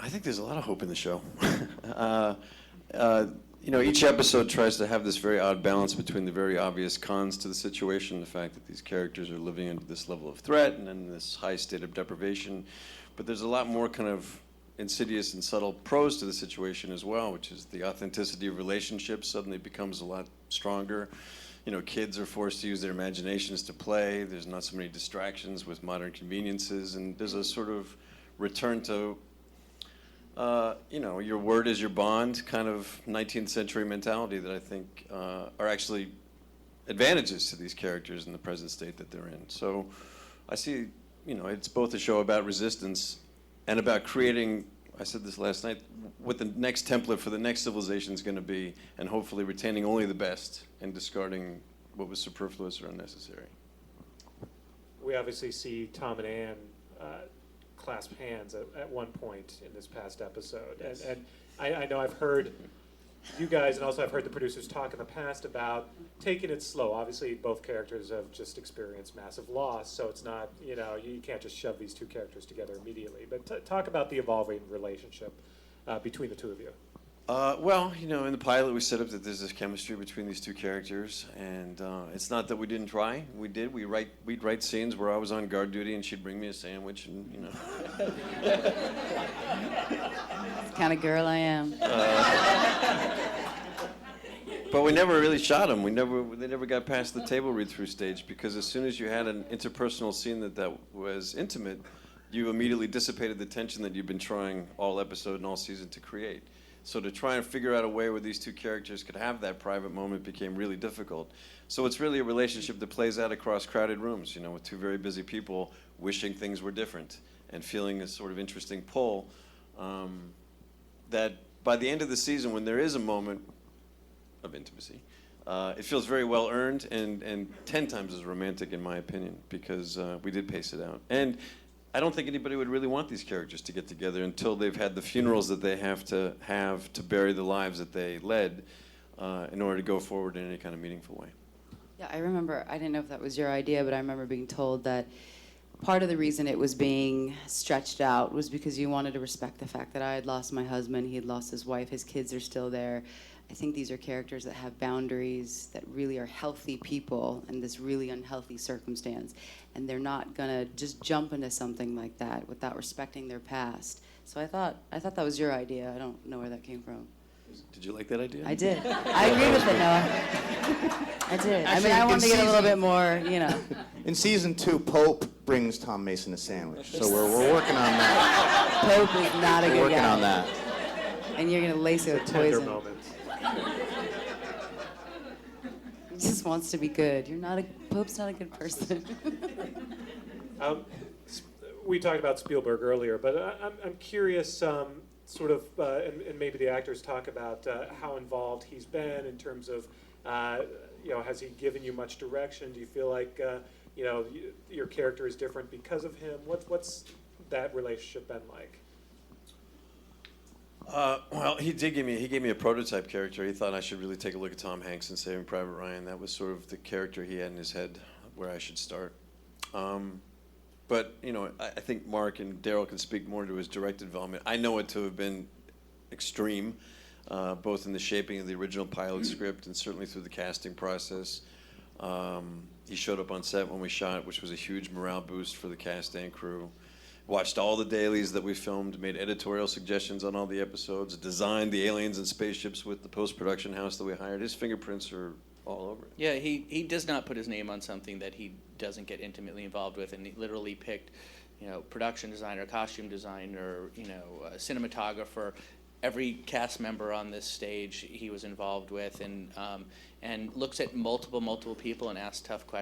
I think there's a lot of hope in the show. Each episode tries to have this very odd balance between the very obvious cons to the situation, the fact that these characters are living under this level of threat and in this high state of deprivation. But there's a lot more kind of insidious and subtle pros to the situation as well, which is the authenticity of relationships suddenly becomes a lot stronger. Kids are forced to use their imaginations to play. There's not so many distractions with modern conveniences, and there's a sort of return to your word is your bond kind of 19th century mentality that I think are actually advantages to these characters in the present state that they're in. So I see, it's both a show about resistance and about creating, I said this last night, what the next template for the next civilization is going to be, and hopefully retaining only the best and discarding what was superfluous or unnecessary. We obviously see Tom and Ann clasp hands at one point in this past episode. Yes. And I know I've heard you guys, and also I've heard the producers talk in the past about taking it slow. Obviously, both characters have just experienced massive loss, so it's not, you can't just shove these two characters together immediately. But talk about the evolving relationship between the two of you. In the pilot we set up that there's this chemistry between these two characters, and it's not that we didn't try. We did. We'd write scenes where I was on guard duty and she'd bring me a sandwich, and It's the kind of girl I am. But we never really shot them. They never got past the table read-through stage, because as soon as you had an interpersonal scene that was intimate, you immediately dissipated the tension that you've been trying all episode and all season to create. So to try and figure out a way where these two characters could have that private moment became really difficult. So it's really a relationship that plays out across crowded rooms, with two very busy people wishing things were different and feeling this sort of interesting pull that by the end of the season, when there is a moment of intimacy, it feels very well earned and 10 times as romantic in my opinion, because we did pace it out. And I don't think anybody would really want these characters to get together until they've had the funerals that they have to bury the lives that they led in order to go forward in any kind of meaningful way. Yeah, I remember, I didn't know if that was your idea, but I remember being told that part of the reason it was being stretched out was because you wanted to respect the fact that I had lost my husband, he had lost his wife, his kids are still there. I think these are characters that have boundaries, that really are healthy people in this really unhealthy circumstance. And they're not gonna just jump into something like that without respecting their past. So I thought that was your idea. I don't know where that came from. Did you like that idea? I did. I agree with it, Noah. I did. Actually, I wanted to get a little bit more, In season 2, Pope brings Tom Mason a sandwich, so we're working on that. Pope is not a good guy. We're working on that. And you're gonna lace it with Tender poison. moment. He just wants to be good. Pope's not a good person. We talked about Spielberg earlier, but I'm curious, and maybe the actors talk about how involved he's been in terms of, has he given you much direction? Do you feel like, your character is different because of him? What's that relationship been like? He gave me a prototype character. He thought I should really take a look at Tom Hanks in Saving Private Ryan. That was sort of the character he had in his head where I should start. But I think Mark and Daryl can speak more to his directed development. I know it to have been extreme, both in the shaping of the original pilot script and certainly through the casting process. He showed up on set when we shot, which was a huge morale boost for the cast and crew. Watched all the dailies that we filmed, made editorial suggestions on all the episodes, designed the aliens and spaceships with the post-production house that we hired. His fingerprints are all over it. Yeah, he does not put his name on something that he doesn't get intimately involved with, and he literally picked, production designer, costume designer, cinematographer. Every cast member on this stage he was involved with, and looks at multiple people and asks tough questions.